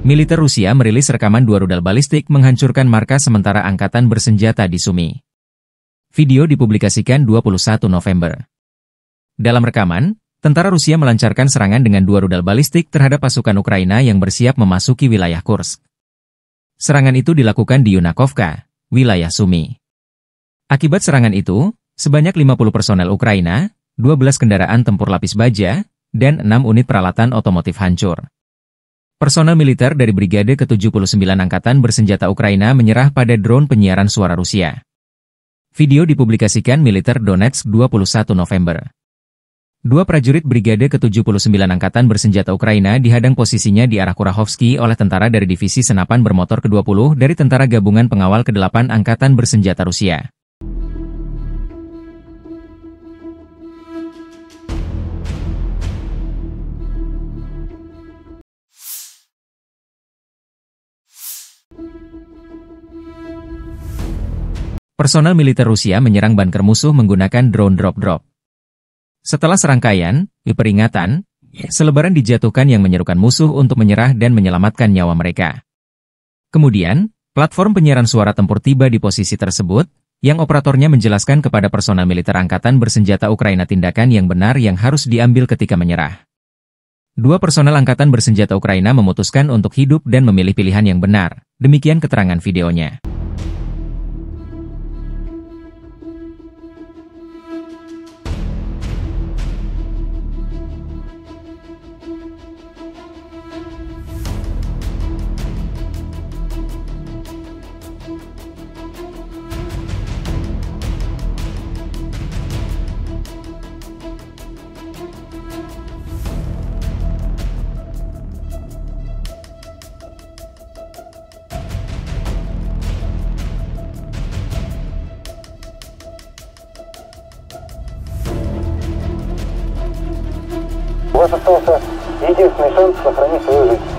Militer Rusia merilis rekaman dua rudal balistik menghancurkan markas sementara angkatan bersenjata di Sumy. Video dipublikasikan 21 November. Dalam rekaman, tentara Rusia melancarkan serangan dengan dua rudal balistik terhadap pasukan Ukraina yang bersiap memasuki wilayah Kursk. Serangan itu dilakukan di Yunakovka, wilayah Sumy. Akibat serangan itu, sebanyak 50 personel Ukraina, 12 kendaraan tempur lapis baja, dan 6 unit peralatan otomotif hancur. Personel militer dari Brigade ke-79 Angkatan Bersenjata Ukraina menyerah pada drone penyiaran suara Rusia. Video dipublikasikan militer Donetsk 21 November. Dua prajurit Brigade ke-79 Angkatan Bersenjata Ukraina dihadang posisinya di arah Kurahovsky oleh tentara dari Divisi Senapan Bermotor ke-20 dari Tentara Gabungan Pengawal ke-8 Angkatan Bersenjata Rusia. Personel militer Rusia menyerang bunker musuh menggunakan drone drop-drop. Setelah serangkaian peringatan, selebaran dijatuhkan yang menyerukan musuh untuk menyerah dan menyelamatkan nyawa mereka. Kemudian, platform penyiaran suara tempur tiba di posisi tersebut, yang operatornya menjelaskan kepada personel militer Angkatan Bersenjata Ukraina tindakan yang benar yang harus diambil ketika menyerah. Dua personel Angkatan Bersenjata Ukraina memutuskan untuk hidup dan memilih pilihan yang benar, demikian keterangan videonya. У вас остался единственный шанс сохранить свою жизнь.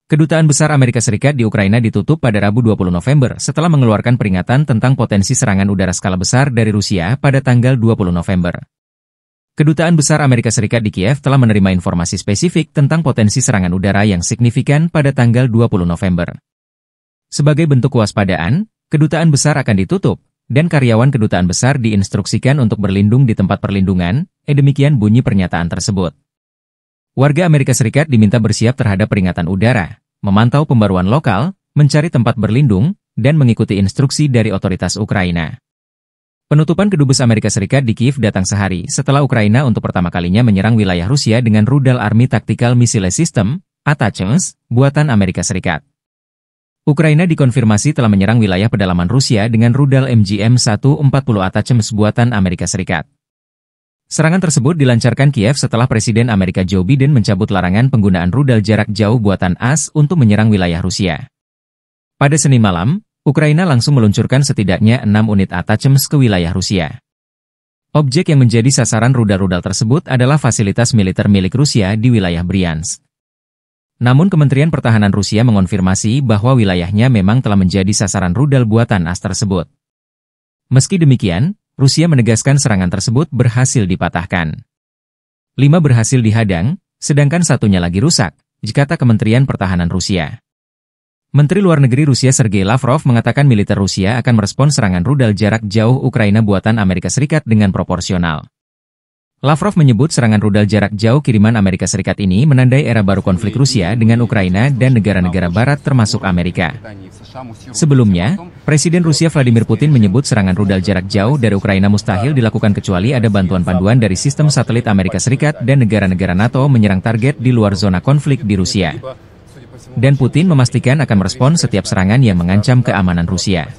Kedutaan Besar Amerika Serikat di Ukraina ditutup pada Rabu 20 November setelah mengeluarkan peringatan tentang potensi serangan udara skala besar dari Rusia pada tanggal 20 November. Kedutaan Besar Amerika Serikat di Kiev telah menerima informasi spesifik tentang potensi serangan udara yang signifikan pada tanggal 20 November. Sebagai bentuk kewaspadaan, kedutaan besar akan ditutup, dan karyawan kedutaan besar diinstruksikan untuk berlindung di tempat perlindungan, demikian bunyi pernyataan tersebut. Warga Amerika Serikat diminta bersiap terhadap peringatan udara, memantau pembaruan lokal, mencari tempat berlindung, dan mengikuti instruksi dari otoritas Ukraina. Penutupan kedubes Amerika Serikat di Kiev datang sehari setelah Ukraina untuk pertama kalinya menyerang wilayah Rusia dengan rudal Army Tactical Missile System, ATACMS, buatan Amerika Serikat. Ukraina dikonfirmasi telah menyerang wilayah pedalaman Rusia dengan rudal MGM-140 ATACMS buatan Amerika Serikat. Serangan tersebut dilancarkan Kiev setelah Presiden Amerika Joe Biden mencabut larangan penggunaan rudal jarak jauh buatan AS untuk menyerang wilayah Rusia. Pada Senin malam, Ukraina langsung meluncurkan setidaknya 6 unit ATACMS ke wilayah Rusia. Objek yang menjadi sasaran rudal-rudal tersebut adalah fasilitas militer milik Rusia di wilayah Bryansk. Namun Kementerian Pertahanan Rusia mengonfirmasi bahwa wilayahnya memang telah menjadi sasaran rudal buatan AS tersebut. Meski demikian, Rusia menegaskan serangan tersebut berhasil dipatahkan. 5 berhasil dihadang, sedangkan satunya lagi rusak, kata Kementerian Pertahanan Rusia. Menteri Luar Negeri Rusia Sergei Lavrov mengatakan militer Rusia akan merespons serangan rudal jarak jauh Ukraina buatan Amerika Serikat dengan proporsional. Lavrov menyebut serangan rudal jarak jauh kiriman Amerika Serikat ini menandai era baru konflik Rusia dengan Ukraina dan negara-negara Barat termasuk Amerika. Sebelumnya, Presiden Rusia Vladimir Putin menyebut serangan rudal jarak jauh dari Ukraina mustahil dilakukan kecuali ada bantuan panduan dari sistem satelit Amerika Serikat dan negara-negara NATO menyerang target di luar zona konflik di Rusia. Dan Putin memastikan akan merespon setiap serangan yang mengancam keamanan Rusia.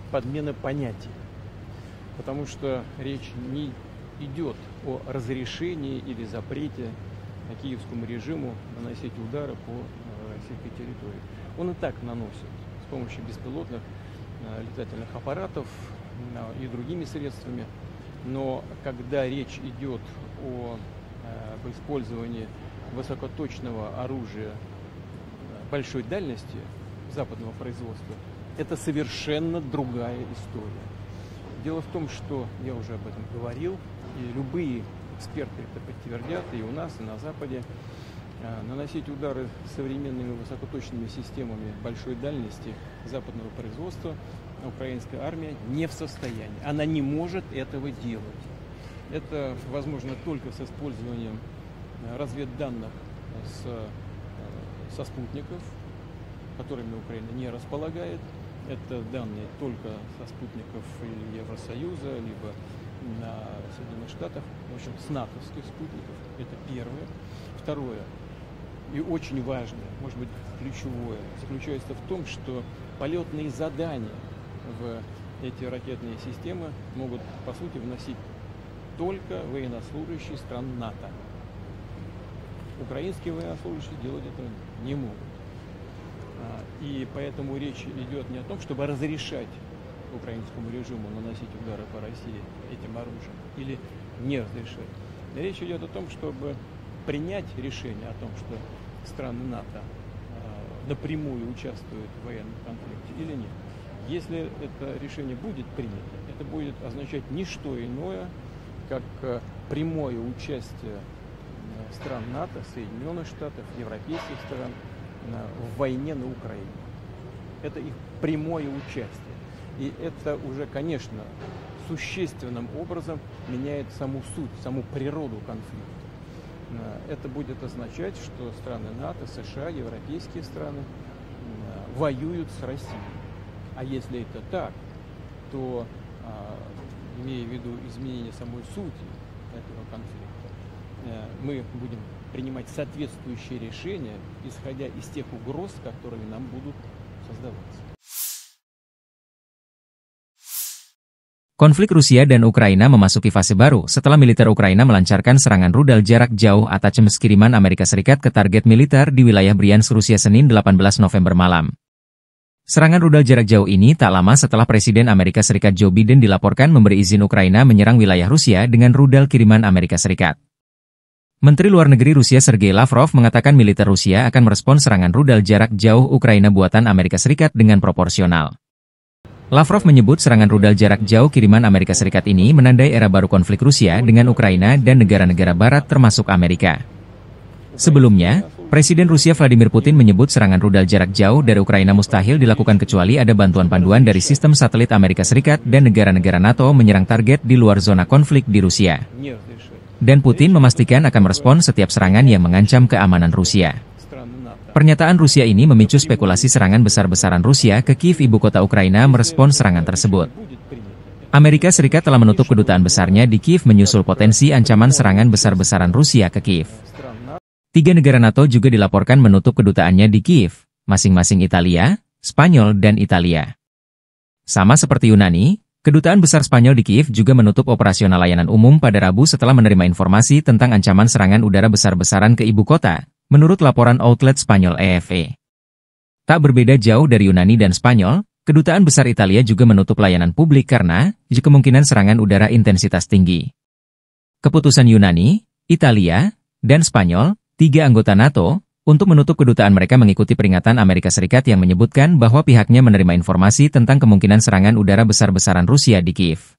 Подмены понятий, потому что речь не идет о разрешении или запрете киевскому режиму наносить удары по российской территории. Он и так наносит с помощью беспилотных летательных аппаратов и другими средствами, но когда речь идет об использовании высокоточного оружия большой дальности западного производства, это совершенно другая история. Дело в том, что я уже об этом говорил, и любые эксперты это подтвердят, и у нас, и на Западе, наносить удары современными высокоточными системами большой дальности западного производства украинская армия не в состоянии. Она не может этого делать. Это возможно только с использованием разведданных со спутников, которыми Украина не располагает. Это данные только со спутников Евросоюза, либо на Соединенных Штатах, в общем, с натовских спутников. Это первое. Второе, и очень важное, может быть, ключевое, заключается в том, что полетные задания в эти ракетные системы могут, по сути, вносить только военнослужащие стран НАТО. Украинские военнослужащие делать это не могут. И поэтому речь идет не о том, чтобы разрешать украинскому режиму наносить удары по России этим оружием или не разрешать. Речь идет о том, чтобы принять решение о том, что страны НАТО напрямую участвуют в военном конфликте или нет. Если это решение будет принято, это будет означать не что иное, как прямое участие стран НАТО, Соединенных Штатов, европейских стран в войне на Украине. Это их прямое участие. И это уже, конечно, существенным образом меняет саму суть, саму природу конфликта. Это будет означать, что страны НАТО, США, европейские страны воюют с Россией. А если это так, то, имея в виду изменение самой сути этого конфликта, мы будем принимать соответствующие решения, исходя из тех угроз, которые нам будут создаваться. Konflik Rusia dan Ukraina memasuki fase baru setelah militer Ukraina melancarkan serangan rudal jarak jauh ATACMS kiriman Amerika Serikat ke target militer di wilayah Bryansk, Rusia Senin 18 November malam. Serangan rudal jarak jauh ini tak lama setelah Presiden Amerika Serikat Joe Biden dilaporkan memberi izin Ukraina menyerang wilayah Rusia dengan rudal kiriman Amerika Serikat. Menteri Luar Negeri Rusia Sergei Lavrov mengatakan militer Rusia akan merespons serangan rudal jarak jauh Ukraina buatan Amerika Serikat dengan proporsional. Lavrov menyebut serangan rudal jarak jauh kiriman Amerika Serikat ini menandai era baru konflik Rusia dengan Ukraina dan negara-negara Barat termasuk Amerika. Sebelumnya, Presiden Rusia Vladimir Putin menyebut serangan rudal jarak jauh dari Ukraina mustahil dilakukan kecuali ada bantuan panduan dari sistem satelit Amerika Serikat dan negara-negara NATO menyerang target di luar zona konflik di Rusia. Dan Putin memastikan akan merespons setiap serangan yang mengancam keamanan Rusia. Pernyataan Rusia ini memicu spekulasi serangan besar-besaran Rusia ke Kiev, ibu kota Ukraina, merespons serangan tersebut. Amerika Serikat telah menutup kedutaan besarnya di Kiev menyusul potensi ancaman serangan besar-besaran Rusia ke Kiev. 3 negara NATO juga dilaporkan menutup kedutaannya di Kiev, masing-masing Italia, Spanyol, dan Italia. Sama seperti Yunani, Kedutaan Besar Spanyol di Kiev juga menutup operasional layanan umum pada Rabu setelah menerima informasi tentang ancaman serangan udara besar-besaran ke ibu kota, menurut laporan outlet Spanyol AFP. Tak berbeda jauh dari Yunani dan Spanyol, Kedutaan Besar Italia juga menutup layanan publik karena kemungkinan serangan udara intensitas tinggi. Keputusan Yunani, Italia, dan Spanyol, 3 anggota NATO, untuk menutup kedutaan mereka mengikuti peringatan Amerika Serikat yang menyebutkan bahwa pihaknya menerima informasi tentang kemungkinan serangan udara besar-besaran Rusia di Kiev.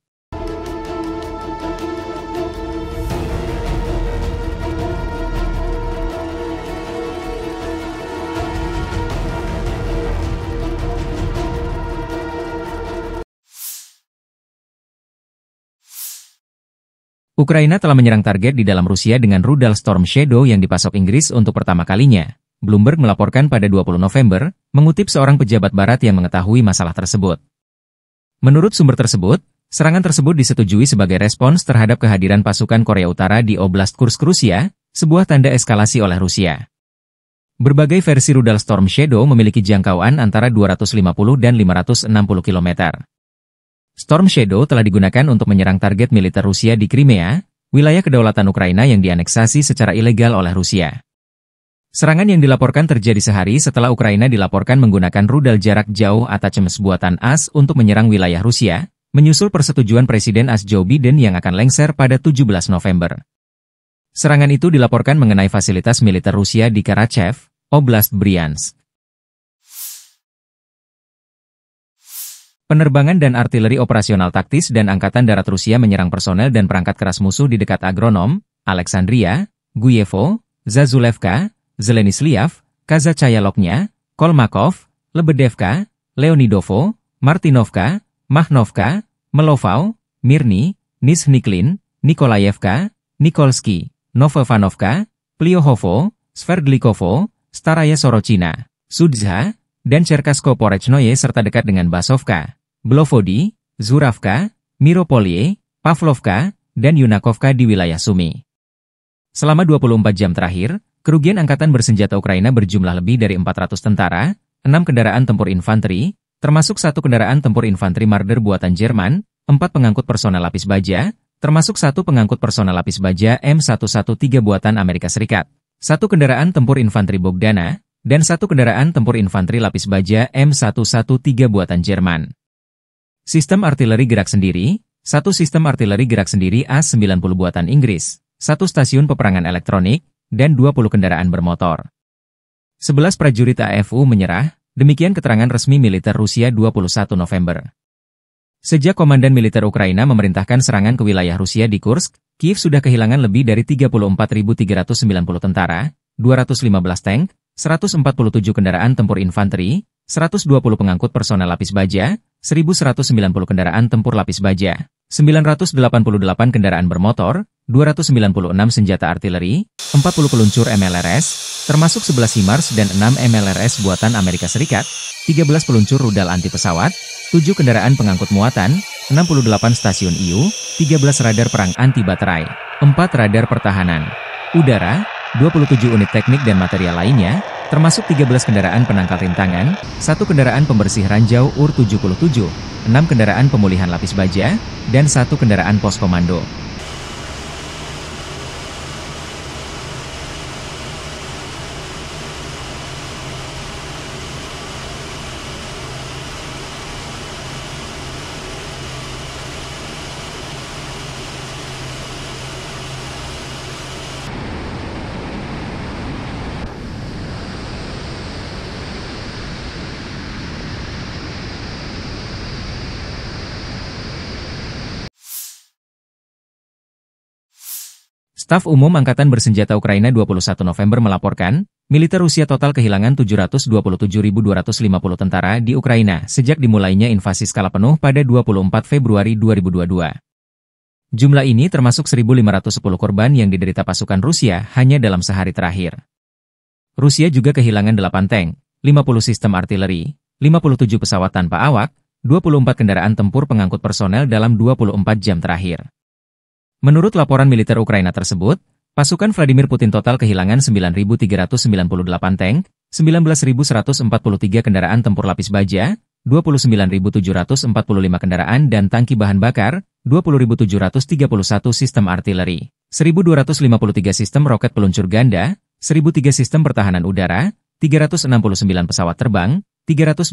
Ukraina telah menyerang target di dalam Rusia dengan rudal Storm Shadow yang dipasok Inggris untuk pertama kalinya. Bloomberg melaporkan pada 20 November, mengutip seorang pejabat barat yang mengetahui masalah tersebut. Menurut sumber tersebut, serangan tersebut disetujui sebagai respons terhadap kehadiran pasukan Korea Utara di Oblast Kursk, Rusia, sebuah tanda eskalasi oleh Rusia. Berbagai versi rudal Storm Shadow memiliki jangkauan antara 250 dan 560 km. Storm Shadow telah digunakan untuk menyerang target militer Rusia di Crimea, wilayah kedaulatan Ukraina yang dianeksasi secara ilegal oleh Rusia. Serangan yang dilaporkan terjadi sehari setelah Ukraina dilaporkan menggunakan rudal jarak jauh ATACMS buatan AS untuk menyerang wilayah Rusia, menyusul persetujuan Presiden AS Joe Biden yang akan lengser pada 17 November. Serangan itu dilaporkan mengenai fasilitas militer Rusia di Karachev, Oblast Bryansk. Penerbangan dan artileri operasional taktis dan Angkatan Darat Rusia menyerang personel dan perangkat keras musuh di dekat Agronom, Alexandria, Guyevo, Zazulevka, Zelenislav, Kazachayaloknya, Kolmakov, Lebedevka, Leonidovo, Martinovka, Mahnovka, Melovau, Mirny, Nizhniklin, Nikolayevka, Nikolsky, Novovanovka, Pliohovo, Sverdlikovo, Staraya Sorochina, Sudzha, dan Cherkasko Porechnoye serta dekat dengan Basovka, Blovody, Zuravka, Miropolie, Pavlovka, dan Yunakovka di wilayah Sumy. Selama 24 jam terakhir, kerugian angkatan bersenjata Ukraina berjumlah lebih dari 400 tentara, 6 kendaraan tempur infanteri, termasuk 1 kendaraan tempur infanteri Marder buatan Jerman, 4 pengangkut personel lapis baja, termasuk 1 pengangkut personel lapis baja M113 buatan Amerika Serikat, 1 kendaraan tempur infanteri Bogdana, dan 1 kendaraan tempur infanteri lapis baja M113 buatan Jerman. Sistem artileri gerak sendiri, 1 sistem artileri gerak sendiri AS-90 buatan Inggris, 1 stasiun peperangan elektronik, dan 20 kendaraan bermotor. 11 prajurit AFU menyerah, demikian keterangan resmi militer Rusia 21 November. Sejak Komandan Militer Ukraina memerintahkan serangan ke wilayah Rusia di Kursk, Kiev sudah kehilangan lebih dari 34.390 tentara, 215 tank, 147 kendaraan tempur infanteri, 120 pengangkut personel lapis baja, 1.190 kendaraan tempur lapis baja, 988 kendaraan bermotor, 296 senjata artileri, 40 peluncur MLRS, termasuk 11 HIMARS dan 6 MLRS buatan Amerika Serikat, 13 peluncur rudal anti pesawat, 7 kendaraan pengangkut muatan, 68 stasiun IU, 13 radar perang anti baterai, 4 radar pertahanan udara, 27 unit teknik dan material lainnya, termasuk 13 kendaraan penangkal rintangan, 1 kendaraan pembersih ranjau UR-77, 6 kendaraan pemulihan lapis baja, dan 1 kendaraan pos komando. Staf Umum Angkatan Bersenjata Ukraina 21 November melaporkan, militer Rusia total kehilangan 727.250 tentara di Ukraina sejak dimulainya invasi skala penuh pada 24 Februari 2022. Jumlah ini termasuk 1.510 korban yang diderita pasukan Rusia hanya dalam sehari terakhir. Rusia juga kehilangan 8 tank, 50 sistem artileri, 57 pesawat tanpa awak, 24 kendaraan tempur pengangkut personel dalam 24 jam terakhir. Menurut laporan militer Ukraina tersebut, pasukan Vladimir Putin total kehilangan 9.398 tank, 19.143 kendaraan tempur lapis baja, 29.745 kendaraan dan tangki bahan bakar, 20.731 sistem artileri, 1.253 sistem roket peluncur ganda, 1.003 sistem pertahanan udara, 369 pesawat terbang, 329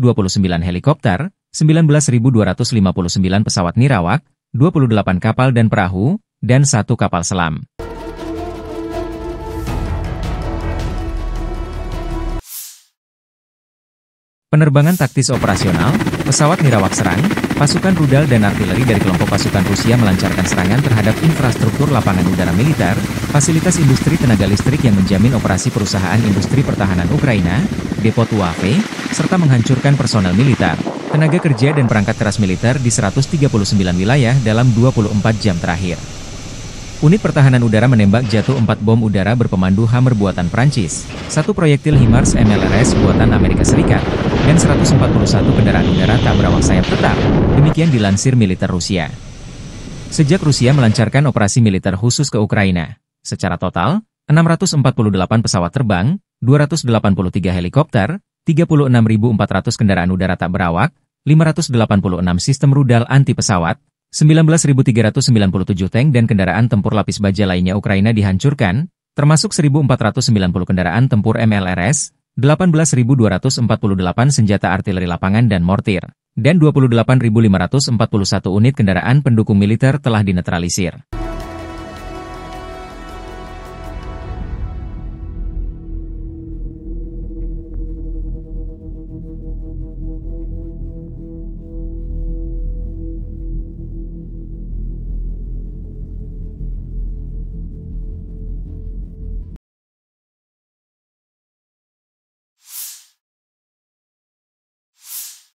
helikopter, 19.259 pesawat nirawak, 28 kapal dan perahu, dan 1 kapal selam. Penerbangan taktis operasional, pesawat nirawak serang, pasukan rudal dan artileri dari kelompok pasukan Rusia melancarkan serangan terhadap infrastruktur lapangan udara militer, fasilitas industri tenaga listrik yang menjamin operasi perusahaan industri pertahanan Ukraina, depo UAV, serta menghancurkan personel militer, tenaga kerja dan perangkat keras militer di 139 wilayah dalam 24 jam terakhir. Unit pertahanan udara menembak jatuh 4 bom udara berpemandu Hammer buatan Prancis, 1 proyektil HIMARS MLRS buatan Amerika Serikat, dan 141 kendaraan udara tak berawak sayap tetap, demikian dilansir militer Rusia. Sejak Rusia melancarkan operasi militer khusus ke Ukraina, secara total, 648 pesawat terbang, 283 helikopter, 36.400 kendaraan udara tak berawak, 586 sistem rudal anti-pesawat, 19.397 tank dan kendaraan tempur lapis baja lainnya Ukraina dihancurkan, termasuk 1.490 kendaraan tempur MLRS, 18.248 senjata artileri lapangan dan mortir, dan 28.541 unit kendaraan pendukung militer telah dinetralisir.